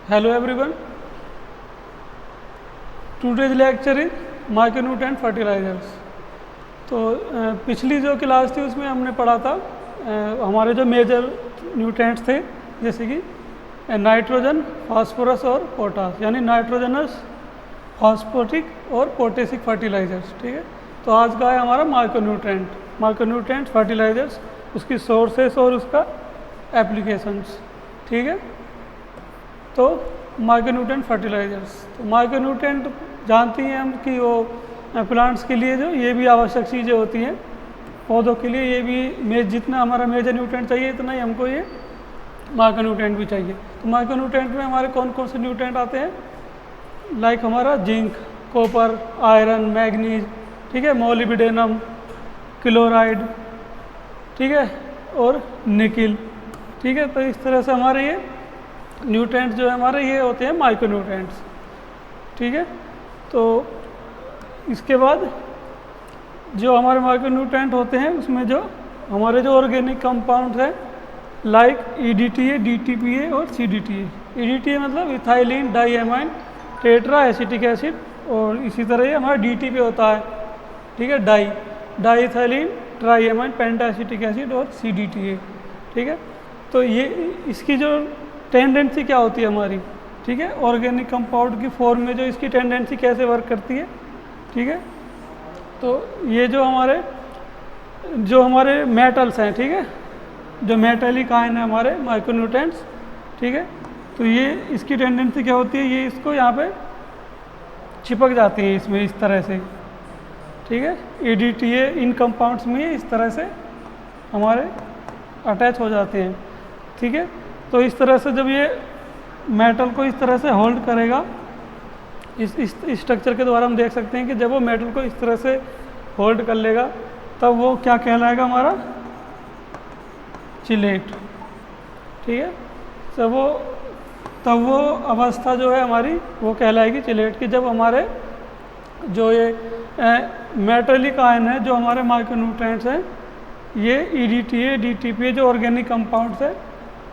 Hello everyone. Today's lecture is micronutrient fertilisers. तो पिछली जो क्लास थी उसमें हमने पढ़ा था हमारे जो मेजर न्यूट्रिएंट्स थे, जैसे कि नाइट्रोजन, फास्फोरस और पोटास, यानी नाइट्रोजनस, फॉस्फोटिक और पोटेसिक फर्टिलाइजर्स। ठीक है, तो आज का है हमारा माइक्रोन्यूट्रिएंट फर्टिलाइजर्स, उसकी सोर्सेस और उसका एप्लीकेशंस। ठीक है, तो माइक्रोन्यूट्रिएंट फर्टिलाइजर्स, तो माइक्रोन्यूट्रिएंट जानती हैं हम कि वो प्लांट्स के लिए जो ये भी आवश्यक चीज़ें होती हैं, पौधों के लिए ये भी जितना हमारा मेजर न्यूट्रिएंट चाहिए उतना ही हमको ये माइक्रोन्यूट्रिएंट भी चाहिए। तो माइक्रोन्यूट्रिएंट में हमारे कौन कौन से न्यूट्रिएंट आते हैं, लाइक हमारा जिंक, कॉपर, आयरन, मैग्नीज, ठीक है, मोलिब्डेनम, क्लोराइड, ठीक है, और निकिल। ठीक है, तो इस तरह से हमारे ये न्यूट्रिएंट्स जो है हमारे ये होते हैं माइक्रोन्यूट्रिएंट्स। ठीक है, तो इसके बाद जो हमारे माइक्रोन्यूट्रिएंट होते हैं उसमें जो हमारे जो ऑर्गेनिक कंपाउंड्स हैं, लाइक EDTA, DTPA और CDTA। EDTA मतलब ethylene diamine tetra acetic acid, और इसी तरह ये हमारा DTPA होता है, ठीक है, डाइइथाइलिन ट्राइएमाइन पेंटाएसिटिक एसिड, और CDTA। ठीक है, तो ये इसकी जो टेंडेंसी क्या होती है हमारी, ठीक है, ऑर्गेनिक कंपाउंड की फॉर्म में जो इसकी टेंडेंसी कैसे वर्क करती है। ठीक है, तो ये जो हमारे मेटल्स हैं, ठीक है, जो मेटलिक आयन है हमारे माइक्रोन्यूट्रिएंट्स, ठीक है, तो ये इसकी टेंडेंसी क्या होती है, ये इसको यहाँ पे चिपक जाती है इसमें इस तरह से। ठीक है, EDTA इन कंपाउंड्स में इस तरह से हमारे अटैच हो जाते हैं। ठीक है, तो इस तरह से जब ये मेटल को इस तरह से होल्ड करेगा, इस स्ट्रक्चर के द्वारा हम देख सकते हैं कि जब वो मेटल को इस तरह से होल्ड कर लेगा तब वो क्या कहलाएगा, हमारा चिलेट। ठीक है, तब वो अवस्था जो है हमारी वो कहलाएगी चिलेट की, जब हमारे जो ये मेटलिक आयन है, जो हमारे माइक्रोन्यूट्रिएंट्स हैं, ये EDTA, DTPA जो ऑर्गेनिक कंपाउंड्स है,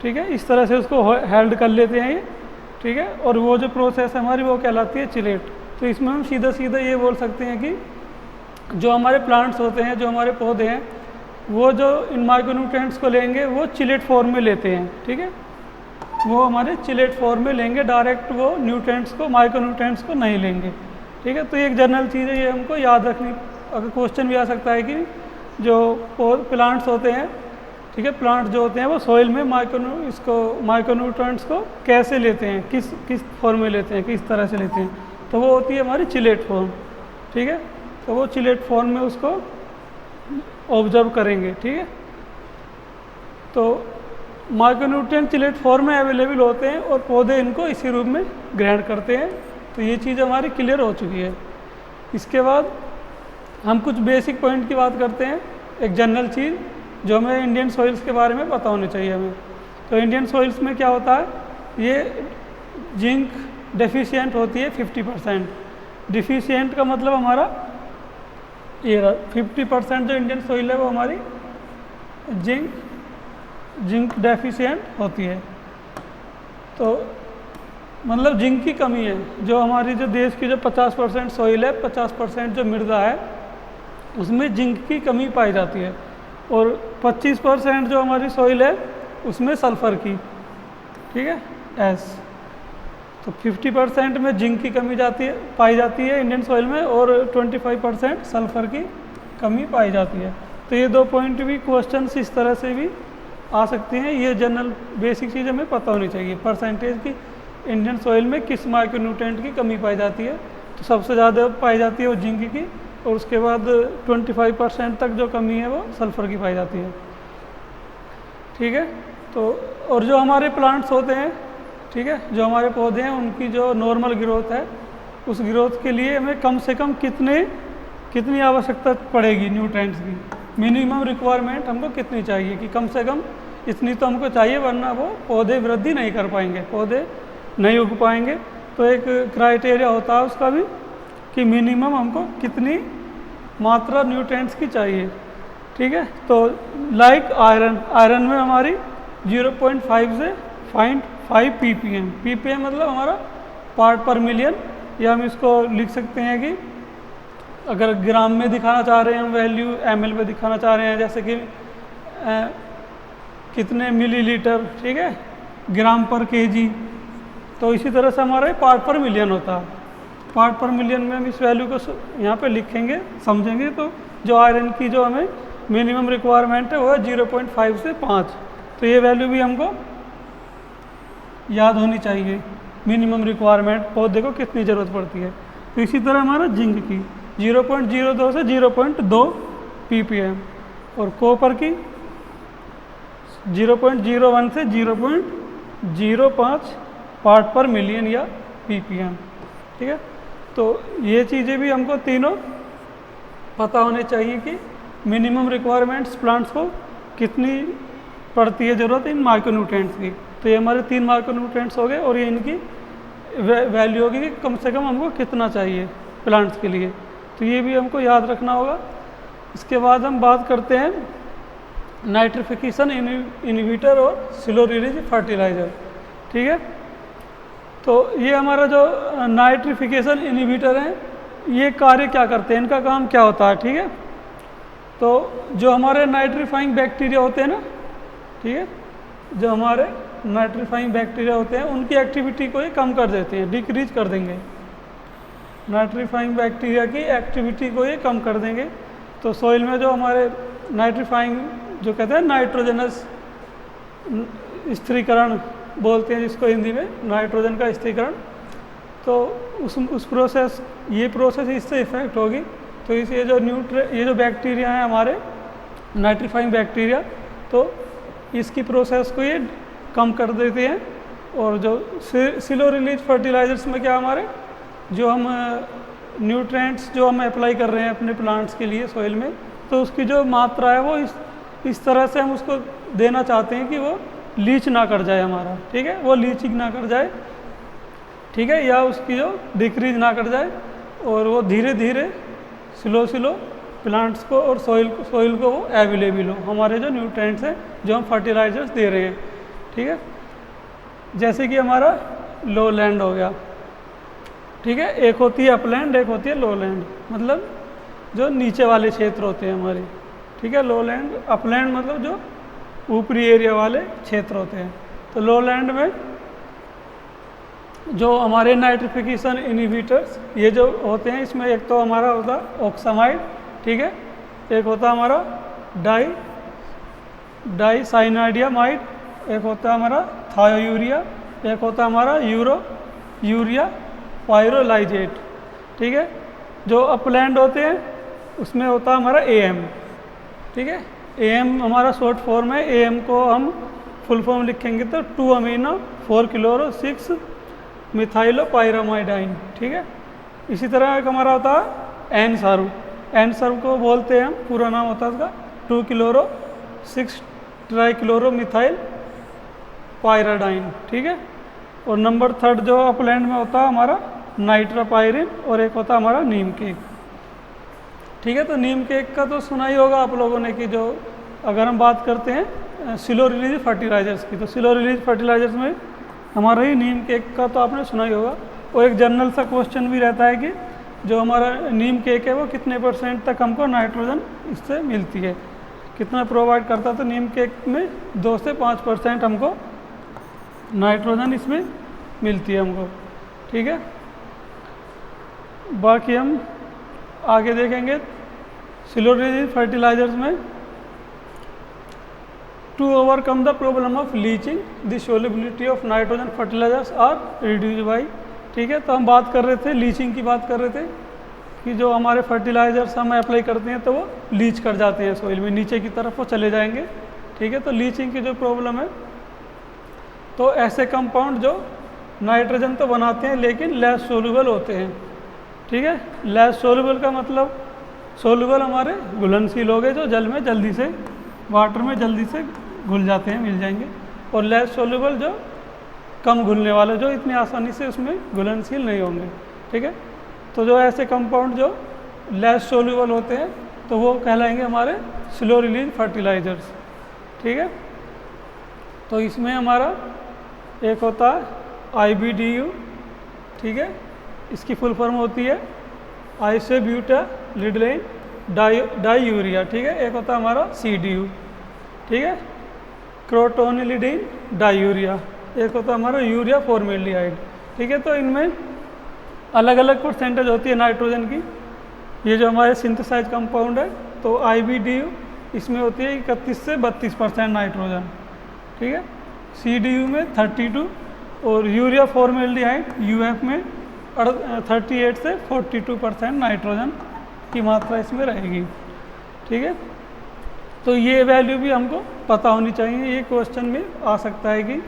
ठीक है, इस तरह से उसको हेल्ड कर लेते हैं ये। ठीक है, और वो जो प्रोसेस है हमारी वो कहलाती है चिलेट। तो इसमें हम सीधा सीधा ये बोल सकते हैं कि जो हमारे प्लांट्स होते हैं, जो हमारे पौधे हैं, वो जो इन माइक्रोन्यूट्रिएंट्स को लेंगे वो चिलेट फॉर्म में लेते हैं। ठीक है, वो हमारे चिलेट फॉर्म में लेंगे, डायरेक्ट वो न्यूट्रिएंट्स को, माइक्रोन्यूट्रिएंट्स को नहीं लेंगे। ठीक है, तो ये एक जनरल चीज़ है, ये हमको याद रखनी। अगर क्वेश्चन भी आ सकता है कि जो प्लांट्स होते हैं, ठीक है, प्लांट जो होते हैं वो सॉइल में माइक्रोन्यूट्रिएंट्स को कैसे लेते हैं, किस फॉर्म में लेते हैं, किस तरह से लेते हैं, तो वो होती है हमारी चिलेट फॉर्म। ठीक है, तो वो चिलेट फॉर्म में उसको ऑब्जर्व करेंगे। ठीक है, तो माइक्रोन्यूट्रिएंट चिलेट फॉर्म में अवेलेबल होते हैं और पौधे इनको इसी रूप में ग्रहण करते हैं। तो ये चीज़ हमारी क्लियर हो चुकी है। इसके बाद हम कुछ बेसिक पॉइंट की बात करते हैं, एक जनरल चीज़ जो हमें इंडियन सॉइल्स के बारे में पता होनी चाहिए हमें। तो इंडियन सॉइल्स में क्या होता है, ये जिंक डेफिशिएंट होती है 50%। डिफिशिएंट का मतलब हमारा ये 50% जो इंडियन सॉइल है वो हमारी जिंक डेफिशिएंट होती है। तो मतलब जिंक की कमी है, जो हमारी जो देश की जो 50% सॉइल है, 50% जो मृदा है, उसमें जिंक की कमी पाई जाती है, और 25% जो हमारी सॉइल है उसमें सल्फ़र की, ठीक है, एस। तो 50% में जिंक की कमी पाई जाती है इंडियन सॉइल में, और 25% सल्फ़र की कमी पाई जाती है। तो ये दो पॉइंट भी क्वेश्चंस इस तरह से भी आ सकते हैं। ये जनरल बेसिक चीज़ हमें पता होनी चाहिए, परसेंटेज की इंडियन सॉइल में किस माइक्रोन्यूट्रिएंट की कमी पाई जाती है। तो सबसे ज़्यादा पाई जाती है वो जिंक की, और उसके बाद 25% तक जो कमी है वो सल्फ़र की पाई जाती है। ठीक है, तो और जो हमारे प्लांट्स होते हैं, ठीक है, जो हमारे पौधे हैं, उनकी जो नॉर्मल ग्रोथ है, उस ग्रोथ के लिए हमें कम से कम कितनी आवश्यकता पड़ेगी न्यूट्रिएंट्स की, मिनिमम रिक्वायरमेंट हमको कितनी चाहिए, कि कम से कम इतनी तो हमको चाहिए, वरना वो पौधे वृद्धि नहीं कर पाएंगे, पौधे नहीं उग पाएंगे। तो एक क्राइटेरिया होता है उसका भी कि मिनिमम हमको कितनी मात्रा न्यूट्रिएंट्स की चाहिए। ठीक है, तो लाइक आयरन में हमारी 0.5 से ppm। ppm मतलब हमारा पार्ट पर मिलियन, या हम इसको लिख सकते हैं कि अगर ग्राम में दिखाना चाह रहे हैं हम वैल्यू, ml में दिखाना चाह रहे हैं, जैसे कि कितने मिलीलीटर, ठीक है, ग्राम पर केजी। तो इसी तरह से हमारा पार्ट पर मिलियन होता है। पार्ट पर मिलियन में हम इस वैल्यू को यहाँ पे लिखेंगे, समझेंगे। तो जो आयरन की जो हमें मिनिमम रिक्वायरमेंट है वो है 0.5 से 5। तो ये वैल्यू भी हमको याद होनी चाहिए, मिनिमम रिक्वायरमेंट पौधे को कितनी ज़रूरत पड़ती है। तो इसी तरह हमारा जिंक की 0.02 से 0.2 ppm, और कॉपर की 0.01 से 0.05 पार्ट पर मिलियन या ppm, ठीक है। तो ये चीज़ें भी हमको तीनों पता होने चाहिए कि मिनिमम रिक्वायरमेंट्स प्लांट्स को कितनी पड़ती है ज़रूरत इन माइक्रोन्यूट्रिएंट्स की। तो ये हमारे 3 माइक्रोन्यूट्रिएंट्स हो गए, और ये इनकी वैल्यू होगी कि कम से कम हमको कितना चाहिए प्लांट्स के लिए। तो ये भी हमको याद रखना होगा। इसके बाद हम बात करते हैं नाइट्रिफिकेशन इनहिबिटर और स्लो रिलीज फर्टिलाइज़र, ठीक है। तो ये हमारा जो नाइट्रिफिकेशन इनहिबिटर है, ये कार्य क्या करते हैं, इनका काम क्या होता है, ठीक है। तो जो हमारे नाइट्रीफाइंग बैक्टीरिया होते हैं ना, ठीक है, जो हमारे नाइट्रीफाइंग बैक्टीरिया होते हैं उनकी एक्टिविटी को ये कम कर देते हैं, डिक्रीज कर देंगे। नाइट्रीफाइंग बैक्टीरिया की एक्टिविटी को ये कम कर देंगे। तो सॉइल में जो हमारे नाइट्रीफाइंग, जो कहते हैं नाइट्रोजनस स्थिरीकरण बोलते हैं जिसको हिंदी में, नाइट्रोजन का स्थिरीकरण, तो उस प्रोसेस, ये प्रोसेस इससे इफेक्ट होगी। तो इस ये जो बैक्टीरिया हैं हमारे नाइट्रीफाइंग बैक्टीरिया, तो इसकी प्रोसेस को ये कम कर देते हैं। और जो स्लो रिलीज फर्टिलाइजर्स में क्या, हमारे जो हम न्यूट्रिएंट्स जो हम अप्लाई कर रहे हैं अपने प्लांट्स के लिए सॉइल में, तो उसकी जो मात्रा है वो इस तरह से हम उसको देना चाहते हैं कि वो लीच ना कर जाए हमारा, ठीक है, वो लीचिंग ना कर जाए, ठीक है, या उसकी जो डिक्रीज ना कर जाए, और वो धीरे धीरे स्लो प्लांट्स को और सॉइल को वो अवेलेबल हो हमारे जो न्यूट्रिएंट्स हैं जो हम फर्टिलाइजर्स दे रहे हैं, ठीक है। जैसे कि हमारा लो लैंड हो गया, ठीक है, एक होती है अपलैंड, एक होती है लो लैंड, मतलब जो नीचे वाले क्षेत्र होते हैं हमारे, ठीक है। लो लैंड, अपलैंड मतलब जो ऊपरी एरिया वाले क्षेत्र होते हैं। तो लो लैंड में जो हमारे नाइट्रिफिकेशन इनहिबिटर्स ये जो होते हैं, इसमें एक तो हमारा होता है ऑक्सामाइड, ठीक है, एक होता है हमारा डाइसाइनाइडियामाइड, एक होता है हमारा थायोयूरिया, एक होता है हमारा यूरिया पायरोलाइजेट, ठीक है। जो अपलैंड होते हैं उसमें होता है हमारा AM, ठीक है। AM हमारा शॉर्ट फॉर्म है। AM को हम फुल फॉर्म लिखेंगे तो 2 अमीनो 4 क्लोरो 6 मिथाइलोपाइरामाइडाइन, ठीक है। इसी तरह एक हमारा होता है एन सर्व को बोलते हैं हम, पूरा नाम होता है उसका 2 क्लोरो 6 ट्राइक्लोरो मिथाइल पायराडाइन, ठीक है। और नंबर 3 जो अपलैंड में होता है हमारा नाइट्रापायरिन, और एक होता है हमारा नीम केक, ठीक है। तो नीम केक का तो सुना ही होगा आप लोगों ने कि जो अगर हम बात करते हैं स्लो रिलीज फर्टिलाइजर्स की, तो स्लो रिलीज फर्टिलाइजर्स में हमारा ही नीम केक का तो आपने सुना ही होगा। और एक जनरल सा क्वेश्चन भी रहता है कि जो हमारा नीम केक है वो कितने % तक हमको नाइट्रोजन इससे मिलती है, कितना प्रोवाइड करता है। तो नीम केक में 2 से 5% हमको नाइट्रोजन इसमें मिलती है हमको, ठीक है। बाकी हम आगे देखेंगे स्लो रिलीज फर्टिलाइजर्स में to overcome the problem of leaching the solubility of nitrogen fertilisers are reduce by, ठीक है। तो हम बात कर रहे थे, लीचिंग की बात कर रहे थे कि जो हमारे फर्टिलाइजर्स हम अप्लाई करते हैं तो वो लीच कर जाते हैं सॉइल में, नीचे की तरफ वो चले जाएंगे, ठीक है। तो लीचिंग की जो प्रॉब्लम है, तो ऐसे कंपाउंड जो नाइट्रोजन तो बनाते हैं लेकिन लेस सोल्यूबल होते हैं, ठीक है। लेस सोल्यूबल का मतलब सोल्यूबल हमारे घुलनशील हो गए, जो जल में जल्दी से, वाटर में जल्दी से घुल जाते हैं, मिल जाएंगे। और लेस सोल्यूबल जो कम घुलने वाले, जो इतनी आसानी से उसमें घुलनशील नहीं होंगे, ठीक है। तो जो ऐसे कंपाउंड जो लेस सोल्यूबल होते हैं तो वो कहलाएंगे हमारे स्लो रिलीज फर्टिलाइजर्स, ठीक है। तो इसमें हमारा एक होता है IBDU, ठीक है, इसकी फुल फॉर्म होती है आइसोब्यूटाइलिडीन डाईयूरिया, ठीक है। एक होता है हमारा CDU, ठीक है, क्रोटोनिलिडीन डाईयूरिया। एक होता है हमारा यूरिया फॉर्मेल्डिहाइड, ठीक है। तो इनमें अलग अलग परसेंटेज होती है नाइट्रोजन की। ये जो हमारे सिंथेसाइज कंपाउंड है, तो IBDU इसमें होती है 31 से 32% नाइट्रोजन, ठीक है। CDU में 32 और यूरिया फॉर्मेल्डिहाइड UF में 38 से 42% नाइट्रोजन की मात्रा इसमें रहेगी, ठीक है। तो ये वैल्यू भी हमको पता होनी चाहिए, ये क्वेश्चन में आ सकता है कि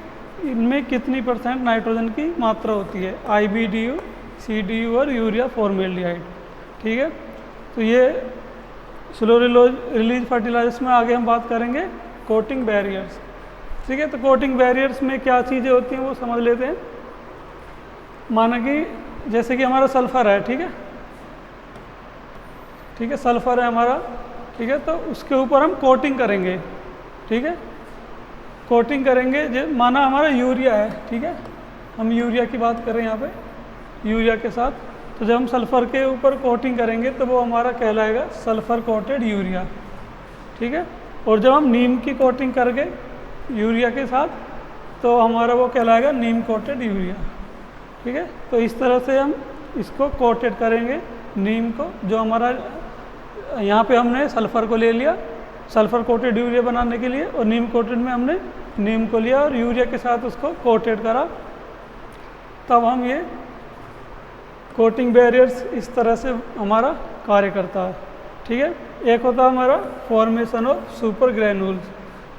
इनमें कितनी % नाइट्रोजन की मात्रा होती है, IBDU, CDU और यूरिया फॉर्मेल्डिहाइड, ठीक है। तो ये स्लो रिलीज फर्टिलाइजर्स में आगे हम बात करेंगे कोटिंग बैरियर्स, ठीक है। तो कोटिंग बैरियर्स में क्या चीज़ें होती हैं वो समझ लेते हैं। माना कि जैसे कि हमारा सल्फ़र है, ठीक है, ठीक है, सल्फ़र है हमारा, ठीक है। तो उसके ऊपर हम कोटिंग करेंगे, ठीक है, कोटिंग करेंगे। माना हमारा यूरिया है, ठीक है, हम यूरिया की बात करें यहाँ पे, यूरिया के साथ, तो जब हम सल्फ़र के ऊपर कोटिंग करेंगे तो वो हमारा कहलाएगा सल्फ़र कोटेड यूरिया, ठीक है। और जब हम नीम की कोटिंग करके यूरिया के साथ, तो हमारा वो कहलाएगा नीम कोटेड यूरिया, ठीक है। तो इस तरह से हम इसको कोटेड करेंगे नीम को। जो हमारा यहाँ पे हमने सल्फ़र को ले लिया सल्फ़र कोटेड यूरिया बनाने के लिए, और नीम कोटेड में हमने नीम को लिया और यूरिया के साथ उसको कोटेड करा, तब हम ये कोटिंग बैरियर्स इस तरह से हमारा कार्य करता है, ठीक है। एक होता है हमारा फॉर्मेशन ऑफ सुपर ग्रैन्यूल्स,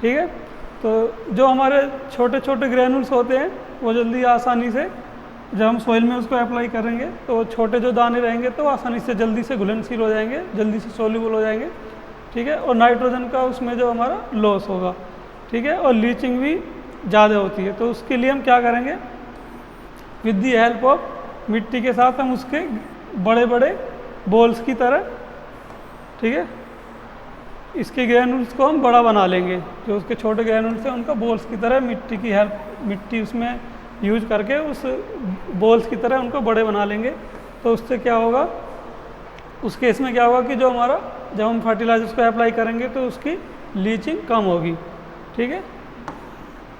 ठीक है। तो जो हमारे छोटे छोटे ग्रैन्यूल्स होते हैं वो जल्दी आसानी से जब हम सॉइल में उसको अप्लाई करेंगे तो छोटे जो दाने रहेंगे तो आसानी से जल्दी से घुलनशील हो जाएंगे, जल्दी से सोल्यूबल हो जाएंगे, ठीक है। और नाइट्रोजन का उसमें जो हमारा लॉस होगा, ठीक है, और लीचिंग भी ज़्यादा होती है। तो उसके लिए हम क्या करेंगे, विद दी हेल्प ऑफ मिट्टी के साथ हम उसके बड़े बड़े बॉल्स की तरह, ठीक है, इसके ग्रैन्यूल्स को हम बड़ा बना लेंगे। जो उसके छोटे ग्रैन्यूल्स हैं उनका बॉल्स की तरह मिट्टी उसमें यूज करके उस बॉल्स की तरह उनको बड़े बना लेंगे। तो उससे क्या होगा, उस केस में क्या होगा कि जो हमारा जब हम फर्टिलाइजर्स को अप्लाई करेंगे तो उसकी लीचिंग कम होगी, ठीक है,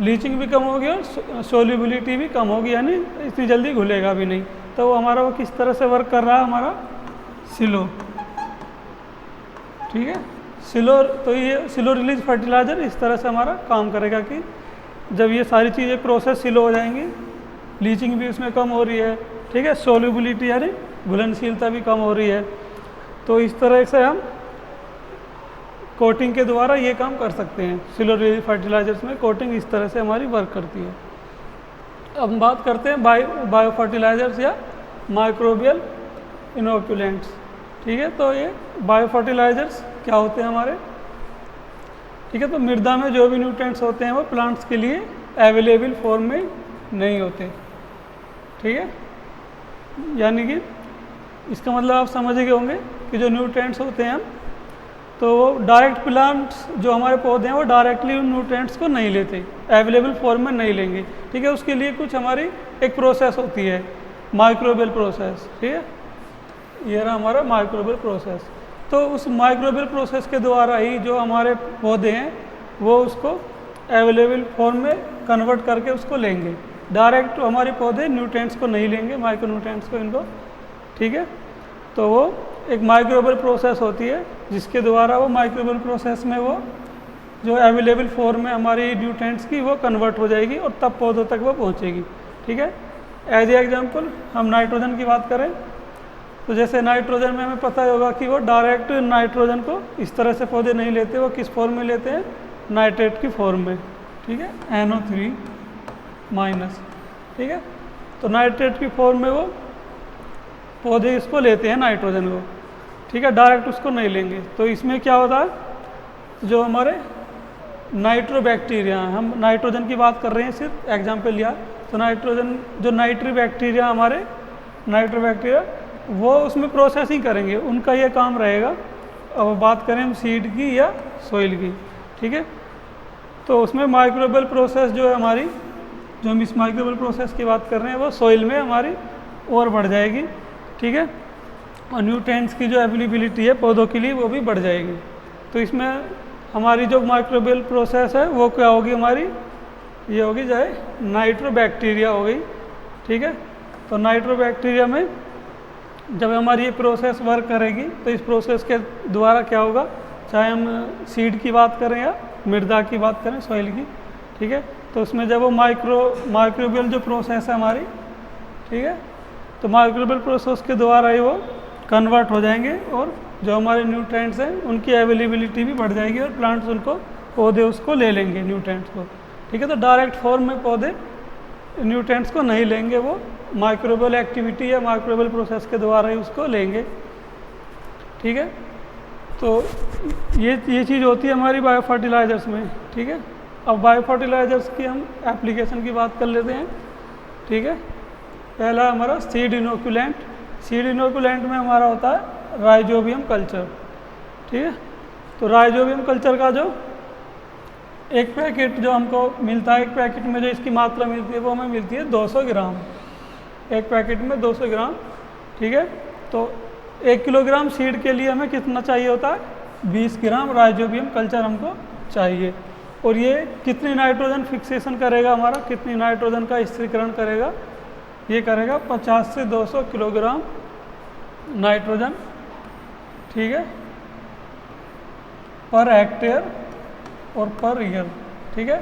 लीचिंग भी कम होगी और सोल्यूबिलिटी भी कम होगी, यानी इतनी जल्दी घुलेगा भी नहीं। तो हमारा वो किस तरह से वर्क कर रहा है, हमारा सिलो, ठीक है, सिलो। तो ये सिलो रिलीज फर्टिलाइज़र इस तरह से हमारा काम करेगा कि जब ये सारी चीज़ें प्रोसेस सिलो हो जाएंगी, लीचिंग भी उसमें कम हो रही है, ठीक है, सोल्यूबिलिटी यानी घुलनशीलता भी कम हो रही है। तो इस तरह से हम कोटिंग के द्वारा ये काम कर सकते हैं। सिलो रिलीज फर्टिलाइजर्स में कोटिंग इस तरह से हमारी वर्क करती है। अब हम बात करते हैं बायो फर्टिलाइजर्स या माइक्रोबियल इनोक्यूलेंट्स, ठीक है। तो ये बायो फर्टिलाइजर्स क्या होते हैं हमारे, ठीक है। तो मृदा में जो भी न्यूट्रिएंट्स होते हैं वो प्लांट्स के लिए अवेलेबल फॉर्म में नहीं होते, ठीक है। यानी कि इसका मतलब आप समझ गए होंगे कि जो न्यूट्रिएंट्स होते हैं तो वो डायरेक्ट प्लांट्स जो हमारे पौधे हैं वो डायरेक्टली उन न्यूट्रिएंट्स को नहीं लेते, अवेलेबल फॉर्म में नहीं लेंगे, ठीक है। उसके लिए कुछ हमारी एक प्रोसेस होती है, माइक्रोबियल प्रोसेस, ठीक है। ये रहा हमारा माइक्रोबियल प्रोसेस। तो उस माइक्रोबियल प्रोसेस के द्वारा ही जो हमारे पौधे हैं वो उसको अवेलेबल फॉर्म में कन्वर्ट करके उसको लेंगे। डायरेक्ट हमारे पौधे न्यूट्रिएंट्स को नहीं लेंगे, माइक्रो न्यूट्रिएंट्स को इनको, ठीक है। तो वो एक माइक्रोबियल प्रोसेस होती है जिसके द्वारा वो माइक्रोबियल प्रोसेस में वो जो अवेलेबल फॉर्म में हमारी न्यूट्रिएंट्स की वो कन्वर्ट हो जाएगी और तब पौधों तक वो पहुंचेगी, ठीक है। एज ए एग्जांपल हम नाइट्रोजन की बात करें तो जैसे नाइट्रोजन में हमें पता होगा कि वो डायरेक्ट नाइट्रोजन को इस तरह से पौधे नहीं लेते, वो किस फॉर्म में लेते हैं, नाइट्रेट की फॉर्म में, ठीक है, NO3-, ठीक है। तो नाइट्रेट की फॉर्म में वो पौधे इसको लेते हैं नाइट्रोजन को, ठीक है, डायरेक्ट उसको नहीं लेंगे। तो इसमें क्या होता है, जो हमारे नाइट्रोबैक्टीरिया, हम नाइट्रोजन की बात कर रहे हैं, सिर्फ एग्जाम्पल लिया, तो नाइट्रोजन जो नाइट्रोबैक्टीरिया हमारे नाइट्रोबैक्टीरिया वो उसमें प्रोसेसिंग करेंगे, उनका ये काम रहेगा। अब बात करें हम सीड की या सॉइल की, ठीक है। तो उसमें माइक्रोबियल प्रोसेस जो है हमारी जो हम इस माइक्रोबियल प्रोसेस की बात कर रहे हैं वो सॉइल में हमारी और बढ़ जाएगी, ठीक है। और न्यूट्रिएंट्स की जो अवेलेबिलिटी है पौधों के लिए वो भी बढ़ जाएगी। तो इसमें हमारी जो माइक्रोबियल प्रोसेस है वो क्या होगी हमारी, ये होगी जो है नाइट्रोबैक्टीरिया हो गई, ठीक है। तो नाइट्रोबैक्टीरिया में जब हमारी ये प्रोसेस वर्क करेगी तो इस प्रोसेस के द्वारा क्या होगा, चाहे हम सीड की बात करें या मृदा की बात करें सॉइल की, ठीक है। तो उसमें जब वो माइक्रोबियल जो प्रोसेस है हमारी, ठीक है, तो माइक्रोबियल प्रोसेस के द्वारा ही वो कन्वर्ट हो जाएंगे और जो हमारे न्यूट्रिएंट्स हैं उनकी अवेलेबिलिटी भी बढ़ जाएगी और प्लांट्स उनको पौधे उसको ले लेंगे न्यूट्रिएंट्स को, ठीक है। तो डायरेक्ट फॉर्म में पौधे न्यूट्रिएंट्स को नहीं लेंगे, वो माइक्रोबियल एक्टिविटी या माइक्रोबियल प्रोसेस के द्वारा ही उसको लेंगे, ठीक है। तो ये चीज़ होती है हमारी बायो फर्टिलाइज़र्स में, ठीक है। अब बायो फर्टिलाइज़र्स की हम एप्लीकेशन की बात कर लेते हैं, ठीक है। पहला हमारा सीड इनोकुलेंट। सीड इनोकुलेंट में हमारा होता है राइजोबियम कल्चर, ठीक है। तो राइजोबियम कल्चर का जो एक पैकेट जो हमको मिलता है, एक पैकेट में जो इसकी मात्रा मिलती है वो हमें मिलती है 200 ग्राम, एक पैकेट में 200 ग्राम, ठीक है। तो 1 किलोग्राम सीड के लिए हमें कितना चाहिए होता है, 20 ग्राम राइजोबियम कल्चर हमको चाहिए। और ये कितनी नाइट्रोजन फिक्सेशन करेगा हमारा, कितनी नाइट्रोजन का स्थिरीकरण करेगा, ये करेगा 50 से 200 किलोग्राम नाइट्रोजन, ठीक है, पर हेक्टेयर और पर ईयर, ठीक है।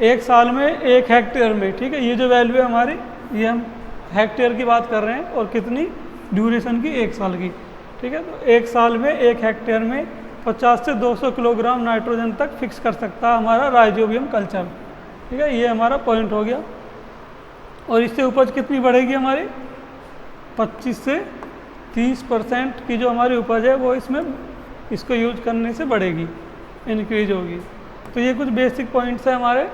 एक साल में 1 हेक्टेयर में, ठीक है, ये जो वैल्यू है हमारी ये हम हेक्टेयर की बात कर रहे हैं और कितनी ड्यूरेशन की, 1 साल की, ठीक है। तो 1 साल में 1 हेक्टेयर में 50 से 200 किलोग्राम नाइट्रोजन तक फिक्स कर सकता है हमारा राइजोबियम कल्चर, ठीक है। ये हमारा पॉइंट हो गया। और इससे उपज कितनी बढ़ेगी हमारी, 25 से 30% की जो हमारी उपज है वो इसमें इसको यूज करने से बढ़ेगी, इंक्रीज होगी। तो ये कुछ बेसिक पॉइंट्स हैं हमारे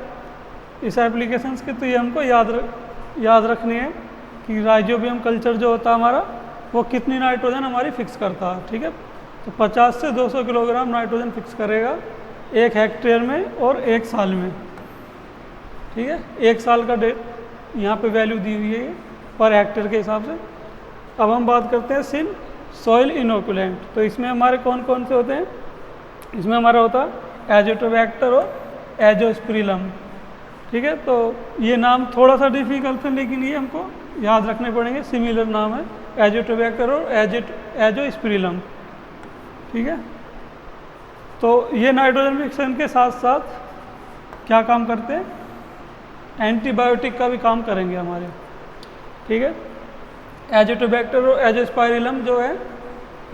इस एप्लीकेशंस के, तो ये हमको याद रखनी है कि राइजोबियम कल्चर जो होता है हमारा वो कितनी नाइट्रोजन हमारी फिक्स करता है, ठीक है। तो 50 से 200 किलोग्राम नाइट्रोजन फिक्स करेगा 1 हेक्टेयर में और 1 साल में, ठीक है। 1 साल का डेट यहाँ पे वैल्यू दी हुई है पर हेक्टेयर के हिसाब से। अब हम बात करते हैं सिन सॉइल इनोकुलेंट। तो इसमें हमारे कौन कौन से होते हैं, इसमें हमारा होता है एजोटोबैक्टर और एजोस्पिरिलम, ठीक है। तो ये नाम थोड़ा सा डिफिकल्ट है लेकिन ये हमको याद रखने पड़ेंगे, सिमिलर नाम है एजोटोबैक्टर और एजोस्पिरिलम, ठीक है। तो ये नाइट्रोजन फिक्सेशन के साथ साथ क्या काम करते हैं, एंटीबायोटिक का भी काम करेंगे हमारे, ठीक है। एजोटोबैक्टर और एजोस्पाइरिलम जो है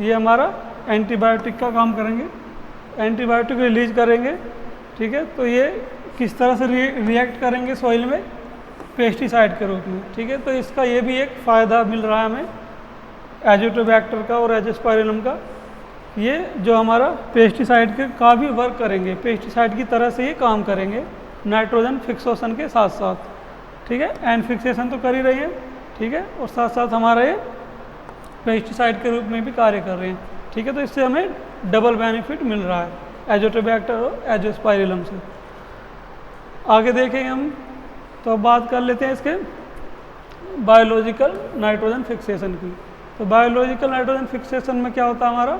ये हमारा एंटीबायोटिक का काम करेंगे, एंटीबायोटिक रिलीज करेंगे, ठीक है। तो ये किस तरह से रिएक्ट करेंगे सॉइल में, पेस्टिसाइड के रूप में, ठीक है। तो इसका ये भी एक फ़ायदा मिल रहा है हमें एजोटोबैक्टर का और एजोस्पाइरिलम का, ये जो हमारा पेस्टिसाइड के का भी वर्क करेंगे, पेस्टिसाइड की तरह से ये काम करेंगे नाइट्रोजन फिक्सेशन के साथ साथ, ठीक है। एंड फिक्सेशन तो कर ही रही है, ठीक है, और साथ साथ हमारा ये पेस्टिसाइड के रूप में भी कार्य कर रहे हैं, ठीक है। तो इससे हमें डबल बेनिफिट मिल रहा है एजोटोबैक्टर और एजोस्पाइरिलम से। आगे देखेंगे हम, तो अब बात कर लेते हैं इसके बायोलॉजिकल नाइट्रोजन फिक्सेशन की। तो बायोलॉजिकल नाइट्रोजन फिक्सेशन में क्या होता है हमारा,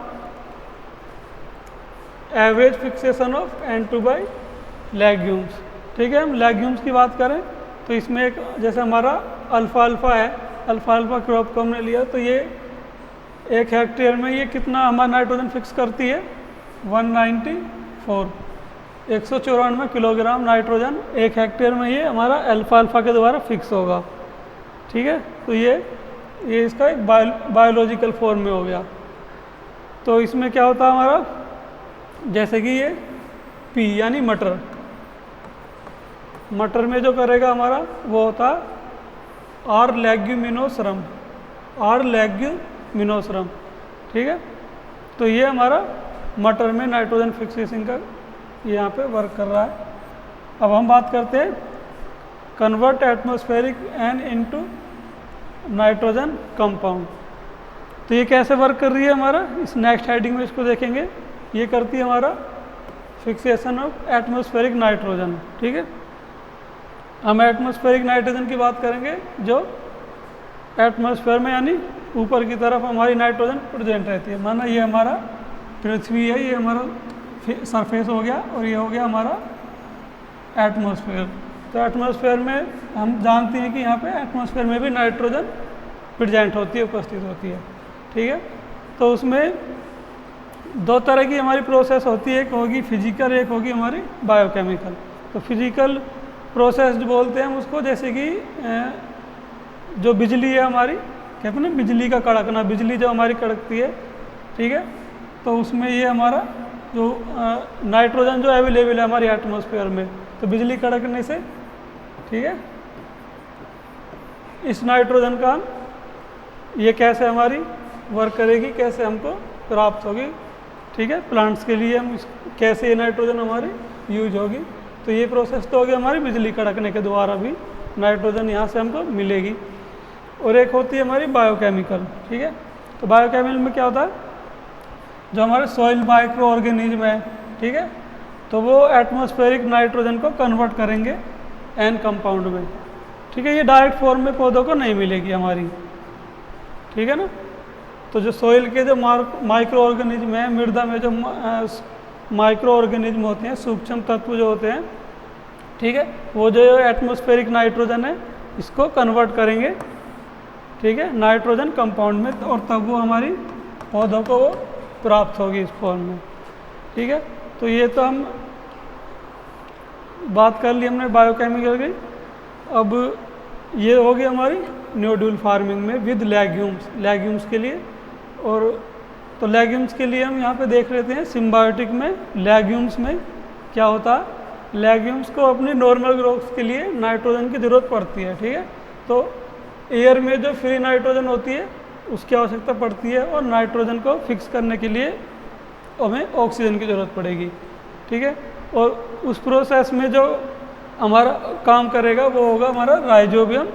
average fixation of N2 by legumes, ठीक है। हम लेग्यूम्स की बात करें तो इसमें एक जैसे हमारा अल्फ़ा है, अल्फ़ा क्रॉप को हमने लिया तो ये 1 हेक्टेयर में ये कितना हमारा नाइट्रोजन फिक्स करती है, 194 किलोग्राम नाइट्रोजन 1 हेक्टेयर में ये हमारा अल्फ़ा के द्वारा फिक्स होगा, ठीक है। तो ये इसका एक बायोलॉजिकल फॉर्म में हो गया। तो इसमें क्या होता है हमारा, जैसे कि ये पी यानी मटर, मटर में जो करेगा हमारा वो होता है आर लेग्यूमिनोसरम, ठीक है। तो ये हमारा मटर में नाइट्रोजन फिक्सेशन का यहाँ पे वर्क कर रहा है। अब हम बात करते हैं convert atmospheric N into nitrogen compound. तो ये कैसे वर्क कर रही है हमारा, इस नेक्स्ट हेडिंग में इसको देखेंगे। ये करती है हमारा फिक्सेशन ऑफ एटमॉस्फेरिक नाइट्रोजन, ठीक है। हम एटमॉस्फेरिक नाइट्रोजन की बात करेंगे जो एटमॉस्फेयर में यानी ऊपर की तरफ हमारी नाइट्रोजन प्रेजेंट रहती है। माना ये हमारा पृथ्वी है, ये हमारा सरफेस हो गया और ये हो गया हमारा एटमॉस्फेयर। तो एटमॉस्फेयर में हम जानते हैं कि यहाँ पे एटमॉस्फेयर में भी नाइट्रोजन प्रेजेंट होती है, उपस्थित होती है। ठीक है, तो उसमें दो तरह की हमारी प्रोसेस होती है, एक होगी फिजिकल, एक होगी हमारी बायोकेमिकल। तो फिजिकल प्रोसेस जो बोलते हैं हम उसको, जैसे कि जो बिजली है हमारी, कहते हैं ना बिजली का कड़कना, बिजली जो हमारी कड़कती है, ठीक है, तो उसमें ये हमारा जो नाइट्रोजन जो अवेलेबल है हमारी एटमॉस्फेयर में, तो बिजली कड़कने से, ठीक है, इस नाइट्रोजन का ये कैसे हमारी वर्क करेगी, कैसे हमको प्राप्त होगी, ठीक है, प्लांट्स के लिए हम कैसे ये नाइट्रोजन हमारी यूज होगी। तो ये प्रोसेस तो होगी हमारी बिजली कड़कने के द्वारा भी नाइट्रोजन यहाँ से हमको मिलेगी। और एक होती है हमारी बायोकेमिकल। ठीक है, तो बायोकेमिकल में क्या होता है, जो हमारे सॉइल माइक्रो ऑर्गेनिज्म है, ठीक है, तो वो एटमॉस्फेरिक नाइट्रोजन को कन्वर्ट करेंगे एन कंपाउंड में। ठीक है, ये डायरेक्ट फॉर्म में पौधों को नहीं मिलेगी हमारी। ठीक है ना, तो जो सॉइल के जो माइक्रो ऑर्गेनिज्म है, मृदा में जो माइक्रो ऑर्गेनिज्म होते हैं, सूक्ष्म तत्व जो होते हैं, ठीक है, वो जो एटमॉस्फेरिक नाइट्रोजन है इसको कन्वर्ट करेंगे, ठीक है, नाइट्रोजन कंपाउंड में, और तब वो हमारी पौधों को वो प्राप्त होगी इस फॉर्म में। ठीक है, तो ये तो हम बात कर ली हमने बायोकेमिकल की। अब ये होगी हमारी न्यूड्यूल फार्मिंग में विद लेग्यूम्स के लिए। और तो लेग्यूम्स के लिए हम यहाँ पे देख लेते हैं सिम्बायोटिक में लेग्यूम्स में क्या होता है। लेग्यूम्स को अपनी नॉर्मल ग्रोथ के लिए नाइट्रोजन की ज़रूरत पड़ती है। ठीक है, तो एयर में जो फ्री नाइट्रोजन होती है उसकी आवश्यकता पड़ती है, और नाइट्रोजन को फिक्स करने के लिए हमें ऑक्सीजन की ज़रूरत पड़ेगी। ठीक है, और उस प्रोसेस में जो हमारा काम करेगा वो होगा हमारा राइजोबियम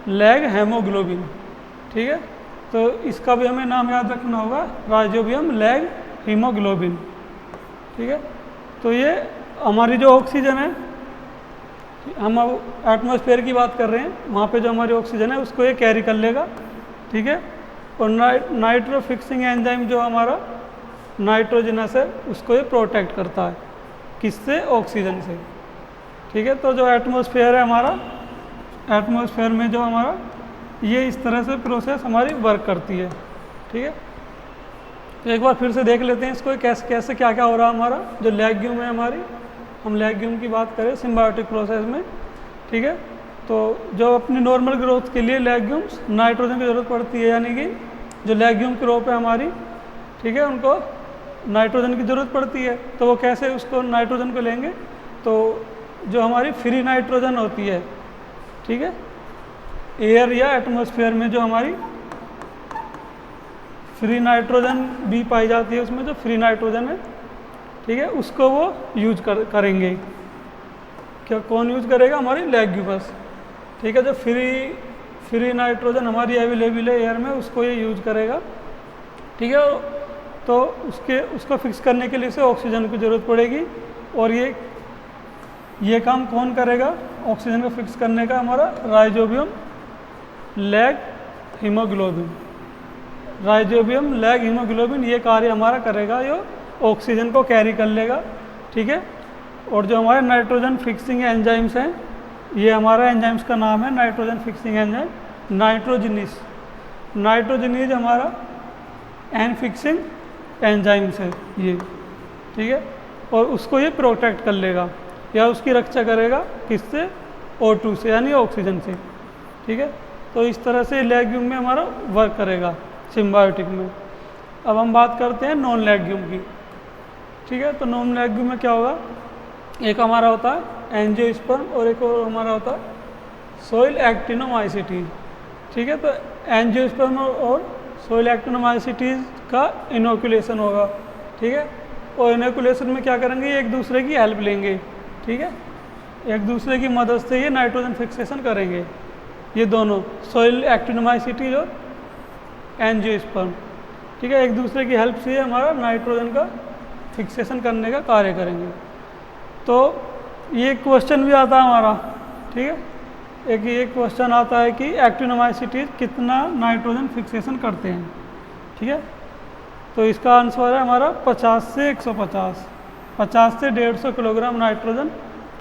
लैग हेमोग्लोबिन। ठीक है, तो इसका भी हमें नाम याद रखना होगा, राइजोबियम लैग हीमोग्लोबिन। ठीक है, तो ये हमारी जो ऑक्सीजन है, हम अब एटमॉस्फेयर की बात कर रहे हैं, वहाँ पे जो हमारी ऑक्सीजन है उसको ये कैरी कर लेगा। ठीक है, और नाइट्रो फिक्सिंग एंजाइम जो हमारा नाइट्रोजनस है उसको ये प्रोटेक्ट करता है, किससे, ऑक्सीजन से। ठीक है, तो जो एटमॉस्फेयर है हमारा, एटमॉस्फेयर में जो हमारा ये इस तरह से प्रोसेस हमारी वर्क करती है। ठीक है, तो एक बार फिर से देख लेते हैं इसको, कैसे कैसे क्या क्या हो रहा है हमारा। जो लेग्यूम है हमारी, हम लेग्यूम की बात करें सिम्बायोटिक प्रोसेस में। ठीक है, तो जो अपनी नॉर्मल ग्रोथ के लिए लेग्यूम्स नाइट्रोजन की ज़रूरत पड़ती है, यानी कि जो लेग्यूम क्रॉप है हमारी, ठीक है, उनको नाइट्रोजन की ज़रूरत पड़ती है। तो वो कैसे उसको नाइट्रोजन को लेंगे, तो जो हमारी फ्री नाइट्रोजन होती है, ठीक है, एयर या एटमॉस्फेयर में जो हमारी फ्री नाइट्रोजन भी पाई जाती है, उसमें जो फ्री नाइट्रोजन है, ठीक है, उसको वो यूज करेंगे। क्या कौन यूज करेगा, हमारी लेग्यूमस। ठीक है, जो फ्री नाइट्रोजन हमारी अवेलेबल है एयर में, उसको ये यूज करेगा। ठीक है, तो उसको फिक्स करने के लिए से ऑक्सीजन की ज़रूरत पड़ेगी, और ये काम कौन करेगा, ऑक्सीजन को फिक्स करने का हमारा rhizobium lag haemoglobin. Rhizobium lag haemoglobin ये कार्य हमारा करेगा, ये ऑक्सीजन को कैरी कर लेगा। ठीक है, और जो हमारे नाइट्रोजन फिक्सिंग एंजाइम्स हैं, ये हमारा एंजाइम्स का नाम है नाइट्रोजन फिक्सिंग एंजाइम नाइट्रोजिनिस। नाइट्रोजिनिस हमारा एन फिक्सिंग एंजाइम्स है ये। ठीक है, और उसको ये प्रोटेक्ट कर लेगा या उसकी रक्षा करेगा, किससे, O2 से, यानी ऑक्सीजन से। ठीक है, तो इस तरह से लेग्यूम में हमारा वर्क करेगा सिम्बायोटिक में। अब हम बात करते हैं नॉन लेग्यूम की। ठीक है, तो नॉन लेग्यूम में क्या होगा, एक हमारा होता है एंजियोस्पर्म और एक और हमारा होता है सॉइल एक्टिनोमाइसिटीज। ठीक है, तो एंजियोस्पर्म और सॉइल एक्टिनोमाइसिटीज का इनोकुलेशन होगा। ठीक है, और इनोकुलेशन में क्या करेंगे, ये एक दूसरे की हेल्प लेंगे। ठीक है, एक दूसरे की मदद से ये नाइट्रोजन फिक्सेशन करेंगे, ये दोनों सॉइल एक्टिनोमाइसिटीज और एंजियोस्पर्म। ठीक है, एक दूसरे की हेल्प से हमारा नाइट्रोजन का फिक्सेशन करने का कार्य करेंगे। तो ये क्वेश्चन भी आता है हमारा, ठीक है। एक ये क्वेश्चन आता है कि एक्टिनोमाइसिटीज कितना नाइट्रोजन फिक्सेशन करते हैं, ठीक है। तो इसका आंसर है हमारा 50 से 150, 50 से 150 kilogram nitrogen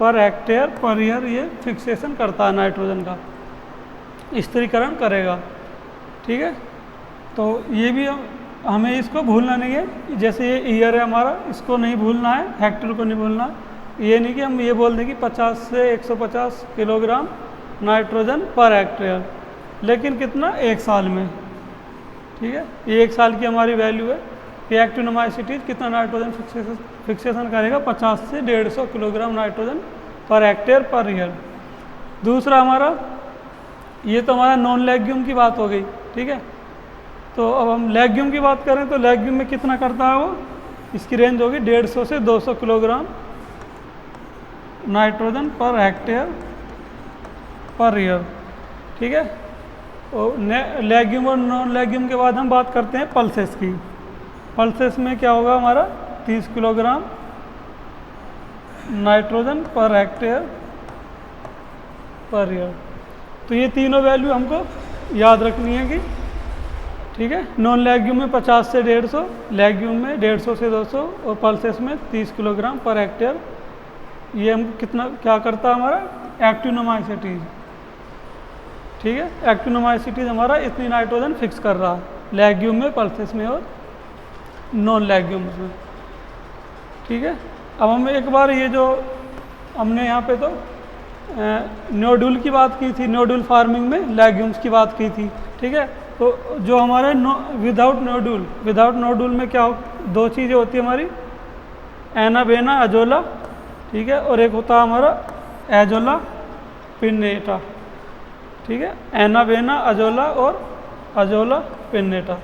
per hectare per year ये फिक्सेशन करता है नाइट्रोजन का, स्थिरीकरण करेगा, ठीक है। तो ये भी हमें इसको भूलना नहीं है, जैसे ये ईयर है हमारा, इसको नहीं भूलना है, हेक्टेयर को नहीं भूलना। ये नहीं कि हम ये बोल दें कि 50 से 150 किलोग्राम नाइट्रोजन पर हेक्टेयर, लेकिन कितना, एक साल में, ठीक है। ये एक साल की हमारी वैल्यू है कि एक्टिनोमाइसिटीज कितना नाइट्रोजन फिक्सेशन करेगा, 50 से 150 kilogram nitrogen per hectare per year. दूसरा हमारा, ये तो हमारा नॉन लेग्यूम की बात हो गई, ठीक है। तो अब हम लेग्यूम की बात करें तो लेग्यूम में कितना करता है वो, इसकी रेंज होगी 150 से 200 kilogram nitrogen per hectare per year, ठीक है। और लेग्यूम और नॉन लेग्यूम के बाद हम बात करते हैं पल्सेस की। पल्सेस में क्या होगा हमारा 30 kilogram nitrogen per hectare per year. तो ये तीनों वैल्यू हमको याद रखनी है कि, ठीक है। नॉन लेग्यूम में 50 से 150, लेग्यूम में 150 से 200 और पल्सेस में 30 किलोग्राम पर हेक्टेयर। ये हम कितना क्या करता है हमारा एक्टिनोमाइसिटीज, ठीक है। एक्टिनोमाइसिटीज हमारा इतनी नाइट्रोजन फिक्स कर रहा है लेग्यूम में, पल्सेस में और नॉन लेग्यूम में, ठीक है। अब हम एक बार ये जो हमने यहाँ पे तो नोडुल की बात की थी, नोडुल फार्मिंग में लेग्यूम्स की बात की थी, ठीक है। तो जो हमारे विदाउट नोडुल में क्या दो चीज़ें होती है हमारी, एनाबेना अजोला, ठीक है, और एक होता है हमारा एजोला पिन्नेटा, ठीक है। एनाबेना अजोला और अजोला पिन्नेटा,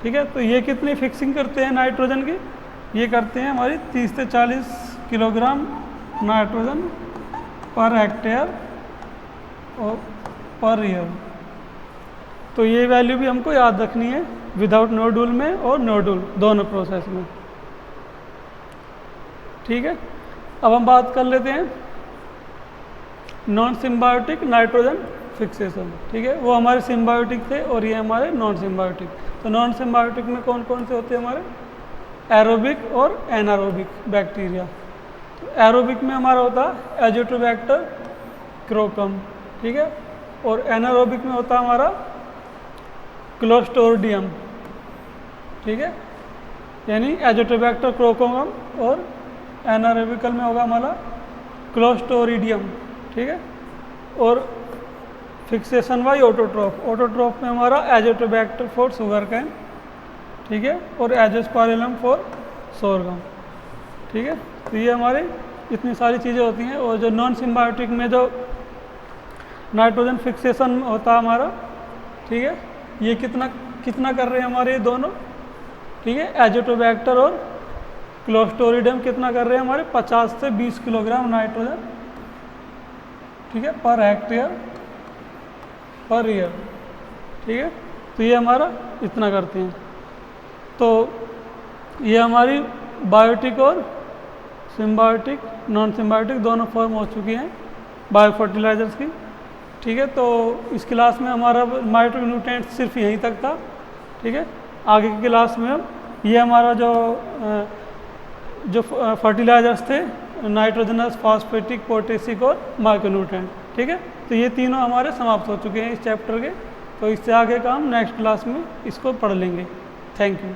ठीक है। तो ये कितनी फिक्सिंग करते हैं नाइट्रोजन की, ये करते हैं हमारी 30 से 40 किलोग्राम नाइट्रोजन पर हेक्टेयर और पर ईयर। तो ये वैल्यू भी हमको याद रखनी है विदाउट नोडुल में और नोडुल दोनों प्रोसेस में, ठीक है। अब हम बात कर लेते हैं नॉन सिम्बायोटिक नाइट्रोजन फिक्सेशन, ठीक है। वो हमारे सिम्बायोटिक थे और ये हमारे नॉन सिम्बायोटिक। तो नॉन सिम्बायोटिक में कौन कौन से होते हैं हमारे, एरोबिक और एनारोबिक बैक्टीरिया। तो एरोबिक में हमारा होता है एजोटोबैक्टर क्रोकम, ठीक है। और एनारोबिक में होता है हमारा क्लोस्टोरिडियम, ठीक है, यानी एजोटोबैक्टर क्रोकोम, और एनारोबिकल में होगा हमारा क्लोस्टोरिडियम, ठीक है। और फिक्सेशन बाय ऑटोट्रोफ में हमारा एजोटोबैक्टर फॉर शुगर कैन, ठीक है, और एजोस्पाइरलम फॉर सोरगम, ठीक है। तो ये हमारे इतनी सारी चीज़ें होती हैं। और जो नॉन सिम्बायोटिक में जो नाइट्रोजन फिक्सेशन होता है हमारा, ठीक है, ये कितना कर रहे हैं हमारे ये दोनों, ठीक है। एजोटोबैक्टर और क्लोस्टोरिडियम कितना कर रहे हैं हमारे 50 से 20 किलोग्राम नाइट्रोजन, ठीक है, पर हेक्टेयर पर ईयर, ठीक है। तो ये हमारा इतना करते हैं। तो ये हमारी बायोटिक और सिम्बायोटिक नॉन सिम्बायोटिक दोनों फॉर्म हो चुकी हैं बायो फर्टिलाइजर्स की, ठीक है। तो इस क्लास में हमारा माइक्रोन्यूट्रिएंट सिर्फ यहीं तक था, ठीक है। आगे की क्लास में हम ये हमारा जो फर्टिलाइजर्स थे, नाइट्रोजनस, फॉस्फेटिक, पोटेशिक और माइक्रोन्यूट्रिएंट, ठीक है। तो ये तीनों हमारे समाप्त हो चुके हैं इस चैप्टर के। तो इससे आगे का हम नेक्स्ट क्लास में इसको पढ़ लेंगे। Thank you.